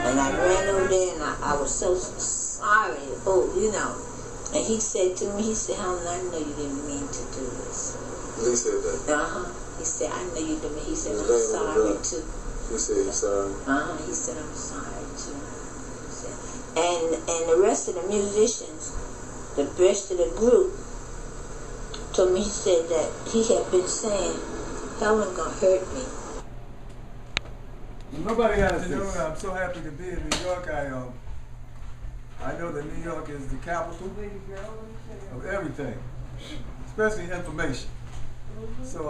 And I ran over there and I was so sorry. Oh, you know. And he said to me, he said, Helen, I know you didn't mean to do this. He said that? He said, I know you didn't mean. He said, I'm sorry too. He said he's sorry? He said, I'm sorry too. He said, and the rest of the musicians, the rest of the group, told me, he said that he had been saying, Helen gonna hurt me. Nobody has this. I'm so happy to be in New York. I know that New York is the capital of everything, especially information. So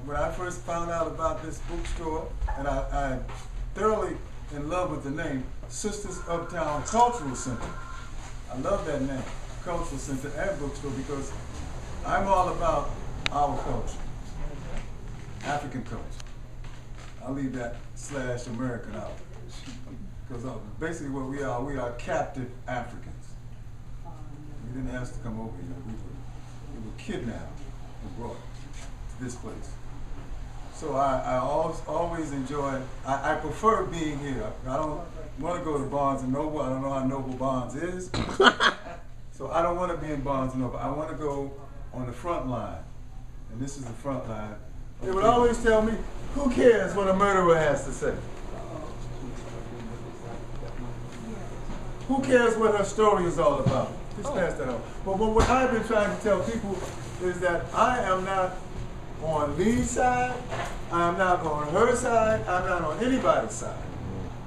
when I first found out about this bookstore, and I'm thoroughly in love with the name, Sisters Uptown Cultural Center. I love that name, Cultural Center and Bookstore, because I'm all about our culture, African culture. I'll leave that / American out. Because basically what we are captive Africans. We didn't ask to come over here. We were kidnapped and brought to this place. So I always enjoy, I prefer being here. I don't want to go to Barnes and Noble. I don't know how Noble Barnes is. So I don't want to be in Barnes and Noble. I want to go on the front line. And this is the front line. They would always tell me, who cares what a murderer has to say? Who cares what her story is all about? Just pass that on. But what I've been trying to tell people is that I am not on Lee's side, I'm not on her side, I'm not on anybody's side.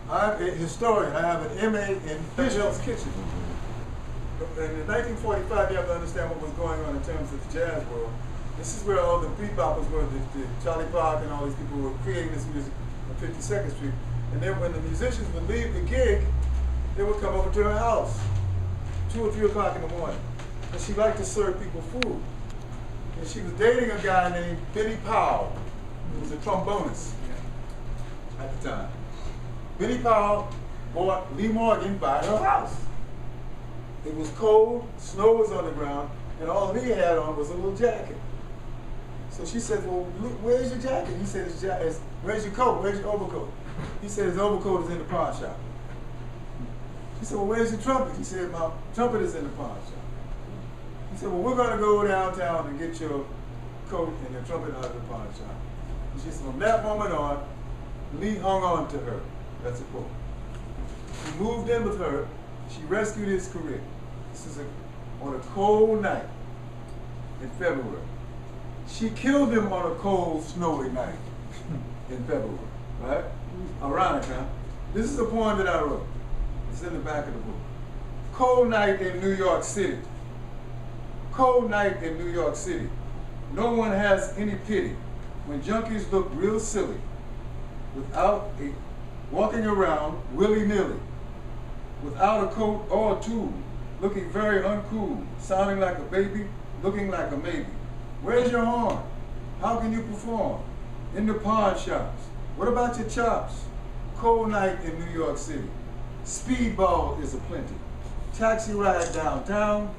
I'm a historian. I have an MA in Bishop's Kitchen. And in 1945, you have to understand what was going on in terms of the jazz world. This is where all the beboppers were, the Charlie Park and all these people were creating this music on 52nd Street. And then when the musicians would leave the gig, they would come over to her house, 2 or 3 o'clock in the morning. And she liked to serve people food. And she was dating a guy named Benny Powell, who was a trombonist at the time. Benny Powell bought Lee Morgan by her house. It was cold, snow was on the ground, and all Lee had on was a little jacket. So she said, well, where's your jacket? He said, where's your coat? Where's your overcoat? He said, his overcoat is in the pawn shop. She said, well, where's your trumpet? He said, my trumpet is in the pawn shop. He said, well, we're going to go downtown and get your coat and your trumpet out of the pawn shop. And she said, from that moment on, Lee hung on to her. That's a quote. He moved in with her. She rescued his career. This is on a cold night in February. She killed him on a cold, snowy night in February, right? Ironic, huh? This is a poem that I wrote. It's in the back of the book. Cold night in New York City. Cold night in New York City. No one has any pity when junkies look real silly walking around willy-nilly, without a coat or a tool, looking very uncool, sounding like a baby, looking like a maybe. Where's your horn? How can you perform? In the pawn shops. What about your chops? Cold night in New York City. Speedball is aplenty. Taxi ride downtown,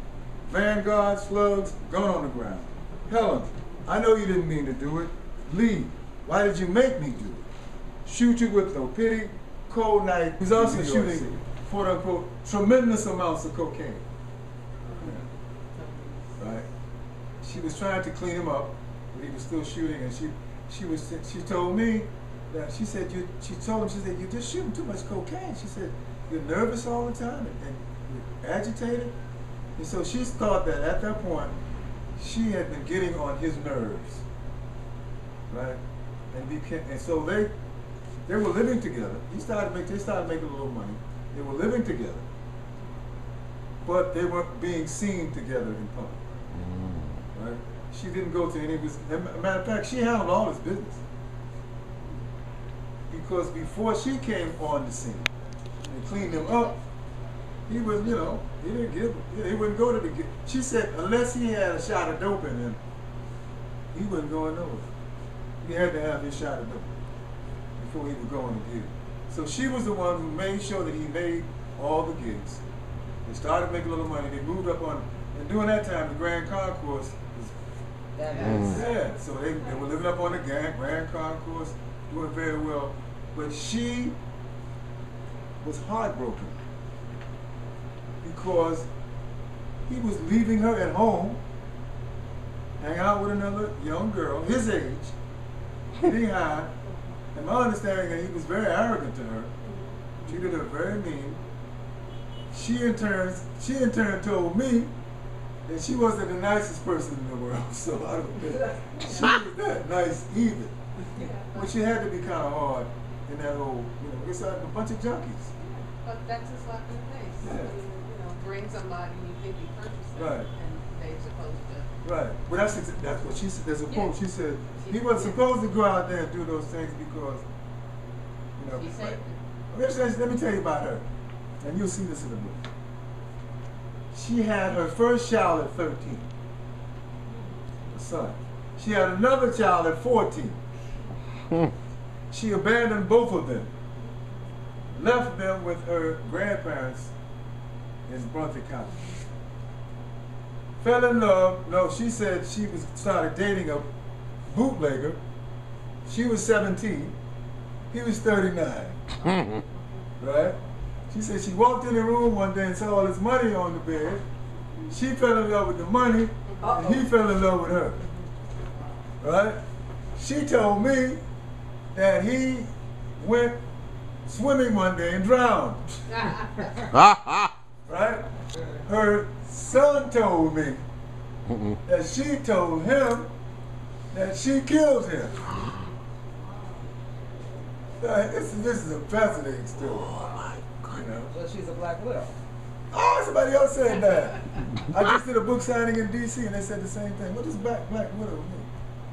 Vanguard slugs, gun on the ground. Helen, I know you didn't mean to do it. Lee, why did you make me do it? Shoot you with no pity, cold night. He's also shooting, quote unquote, tremendous amounts of cocaine. Right? She was trying to clean him up, but he was still shooting, and she told me that she said you're just shooting too much cocaine. She said you're nervous all the time and you're agitated. And so she thought that at that point she had been getting on his nerves, right? And so they were living together. They started making a little money. They were living together, but they weren't being seen together in public. Right? She didn't go to any of his. As a matter of fact, she handled all his business. Because before she came on the scene and cleaned him up, he was, he didn't give, he wouldn't go to the gig. She said, unless he had a shot of dope in him, he wasn't going nowhere. He had to have his shot of dope before he would go on the gig. So she was the one who made sure that he made all the gigs. They started making a little money. They moved up on, and during that time, the Grand Concourse was Yeah, so they were living up on the Grand Concourse, doing very well. But she was heartbroken because he was leaving her at home, hang out with another young girl, his age, getting high. And my understanding that he was very arrogant to her, treated her very mean. She in turn told me that she wasn't the nicest person in the world, so I don't think she was that nice either. But she had to be kind of hard in that whole, it's a bunch of junkies. But that's a slap in the face. Yeah. Bring somebody you think you purchased them, Right. and they're supposed to. Right. Well, that's what she said. There's a quote. She said he wasn't supposed to go out there and do those things because, She said. Let me tell you about her, and you'll see this in the book. She had her first child at 13, a son. She had another child at 14. She abandoned both of them, left them with her grandparents in Brunswick County. Fell in love. No, she said she started dating a bootlegger. She was 17. He was 39. Right? She said she walked in the room one day and saw all this money on the bed. She fell in love with the money, and he fell in love with her. Right? She told me that he went swimming one day and drowned. Right? Her son told me that she told him that she killed him. This is a fascinating story. So she's a black widow. Oh, somebody else said that. I just did a book signing in D.C. and they said the same thing. What does black widow mean?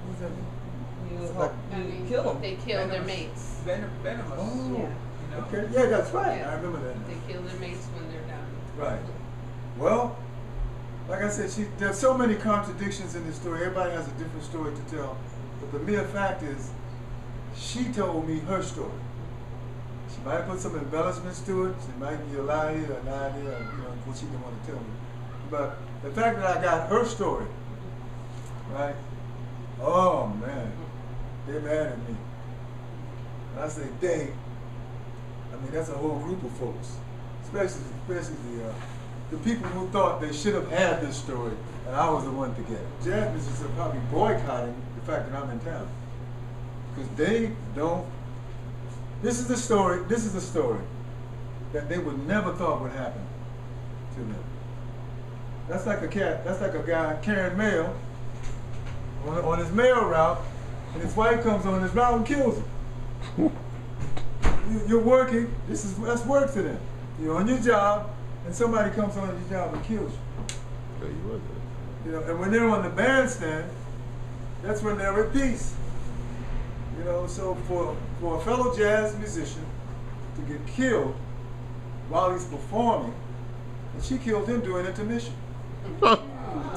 What does that mean? You kill them. They kill their mates. Venomous. Oh, okay. Yeah, that's right. Yeah. I remember that. They kill their mates when they're down. Right. Well, like I said, there's so many contradictions in this story. Everybody has a different story to tell. But the mere fact is, she told me her story. She might put some embellishments to it. She might be a lie here, a lie there, what she didn't want to tell me. But the fact that I got her story, right? Oh man, they're mad at me. And I say they. I mean, that's a whole group of folks, especially the people who thought they should have had this story, and I was the one to get it. Jazz musicians are probably boycotting the fact that I'm in town because they don't. This is the story that they would never thought would happen to them. That's like a guy carrying mail on his mail route, and his wife comes on his route and kills him. You're working, that's work to them. You're on your job, and somebody comes on your job and kills you. And when they're on the bandstand, that's when they're at peace. So for a fellow jazz musician to get killed while he's performing, and she killed him during intermission. 10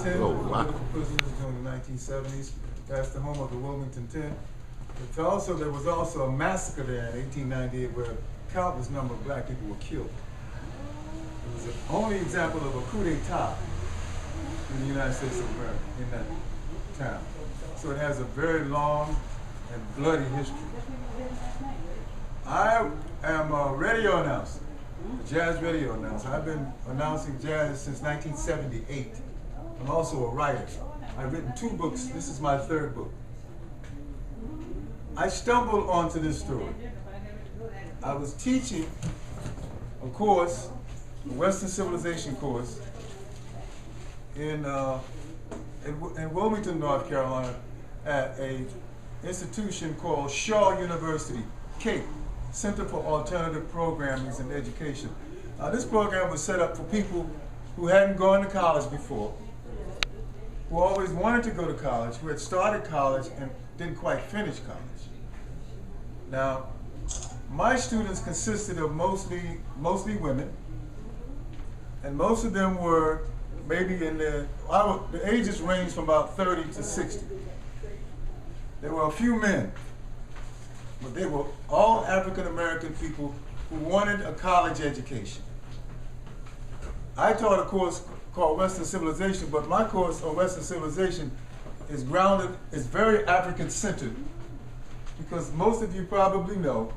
political prisoners during the 1970s. That's the home of the Wilmington 10. But also, there was also a massacre there in 1898 where a countless number of black people were killed. It was the only example of a coup d'etat in the United States of America in that town. So it has a very long and bloody history. I am a radio announcer, a jazz radio announcer. I've been announcing jazz since 1978. I'm also a writer. I've written 2 books. This is my 3rd book. I stumbled onto this story. I was teaching a course, a Western Civilization course, in Wilmington, North Carolina, at a institution called Shaw University, CAPE, Center for Alternative Programming and Education. This program was set up for people who hadn't gone to college before, who always wanted to go to college, who had started college and didn't quite finish college. Now, my students consisted of mostly women, and most of them were maybe in the ages ranged from about 30 to 60. There were a few men, but they were all African American people who wanted a college education. I taught a course called Western Civilization, but my course on Western Civilization is grounded, is very African-centered, because most of you probably know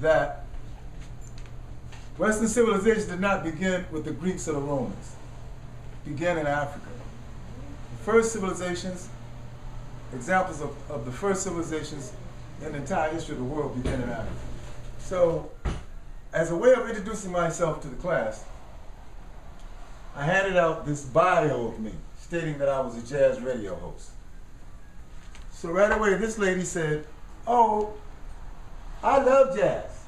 that Western civilization did not begin with the Greeks or the Romans. It began in Africa. The first civilizations, examples of the first civilizations in the entire history of the world began in Africa. So, as a way of introducing myself to the class, I handed out this bio of me, stating that I was a jazz radio host. So right away, this lady said, "Oh, I love jazz."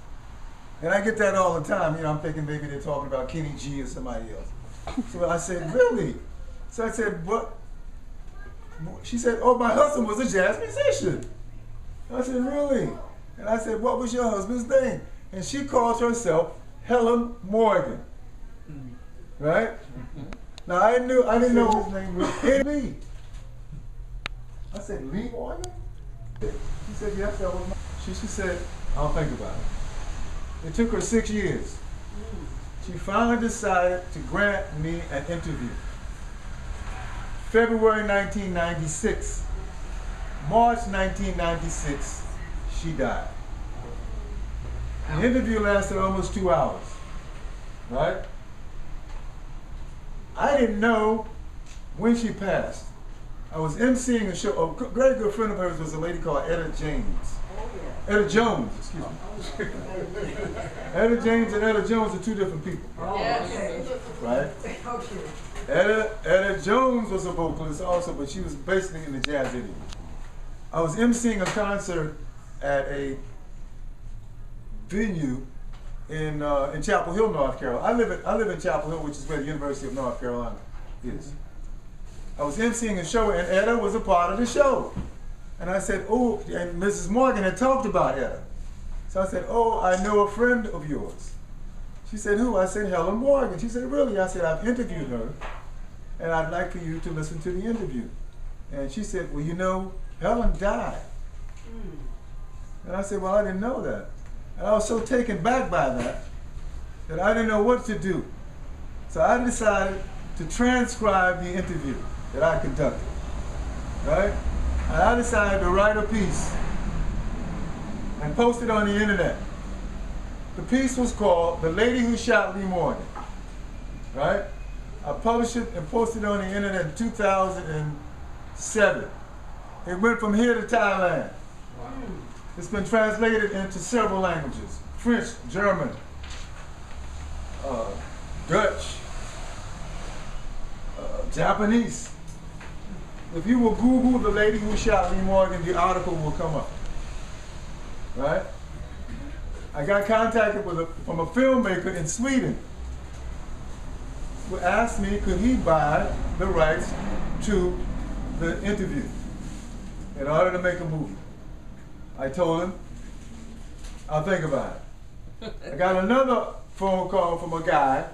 And I get that all the time. You know, I'm thinking maybe they're talking about Kenny G or somebody else. So I said, "Really?" So I said, "What?" She said, "Oh, my husband was a jazz musician." I said, "Really?" And I said, "What was your husband's name?" And she called herself Helen Morgan. Right? Now I didn't know his name was Lee. I said, "Lee Morgan?" She said, "Yes, that was my." She said, "I'll think about it." It took her 6 years. She finally decided to grant me an interview. February 1996. March 1996, she died. The interview lasted almost 2 hours, right? I didn't know when she passed. I was emceeing a show. A very good friend of hers was a lady called Etta James. Etta Jones, excuse me. Etta James and Etta Jones are two different people. Right? Etta Jones was a vocalist also, but she was basically in the jazz industry. I was emceeing a concert at a venue in Chapel Hill, North Carolina. I live in Chapel Hill, which is where the University of North Carolina is. I was emceeing a show, and Etta was a part of the show. And I said, "Oh," and Mrs. Morgan had talked about Etta. So I said, "Oh, I know a friend of yours." She said, "Who?" I said, "Helen Morgan." She said, "Really?" I said, "I've interviewed her, and I'd like for you to listen to the interview." And she said, "Well, you know, Helen died." And I said, "Well, I didn't know that." And I was so taken back by that I didn't know what to do. So I decided to transcribe the interview that I conducted, right? And I decided to write a piece and post it on the internet. The piece was called "The Lady Who Shot Lee Morgan," right? I published it and posted it on the internet in 2007. It went from here to Thailand. Wow. It's been translated into several languages: French, German, Dutch, Japanese. If you will Google "The Lady Who Shot Lee Morgan," the article will come up. Right? I got contacted from a filmmaker in Sweden who asked me could he buy the rights to the interview in order to make a movie. I told him, "I'll think about it." I got another phone call from a guy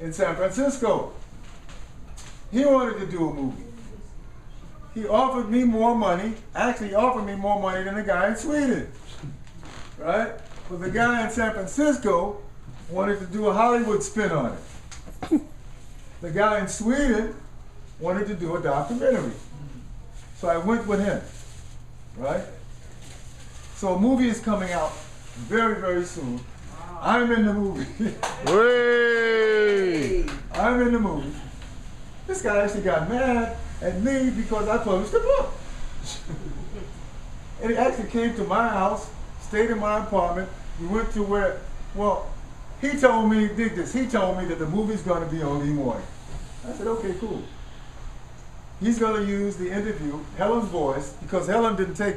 in San Francisco. He wanted to do a movie. He offered me more money, actually offered me more money than the guy in Sweden, right? But the guy in San Francisco wanted to do a Hollywood spin on it. The guy in Sweden wanted to do a documentary. So I went with him, right? So a movie is coming out very, very soon. I'm in the movie. I'm in the movie. This guy actually got mad at me because I published a book. And he actually came to my house, stayed in my apartment. We went to where, well, he told me, dig this, he told me that the movie's going to be on Lee Morgan. I said, "Okay, cool." He's going to use the interview, Helen's voice, because Helen didn't take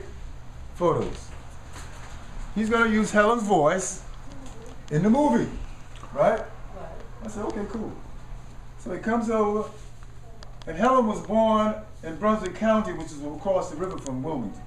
photos. He's going to use Helen's voice in the movie, right? I said, "Okay, cool." So he comes over, and Helen was born in Brunswick County, which is across the river from Wilmington.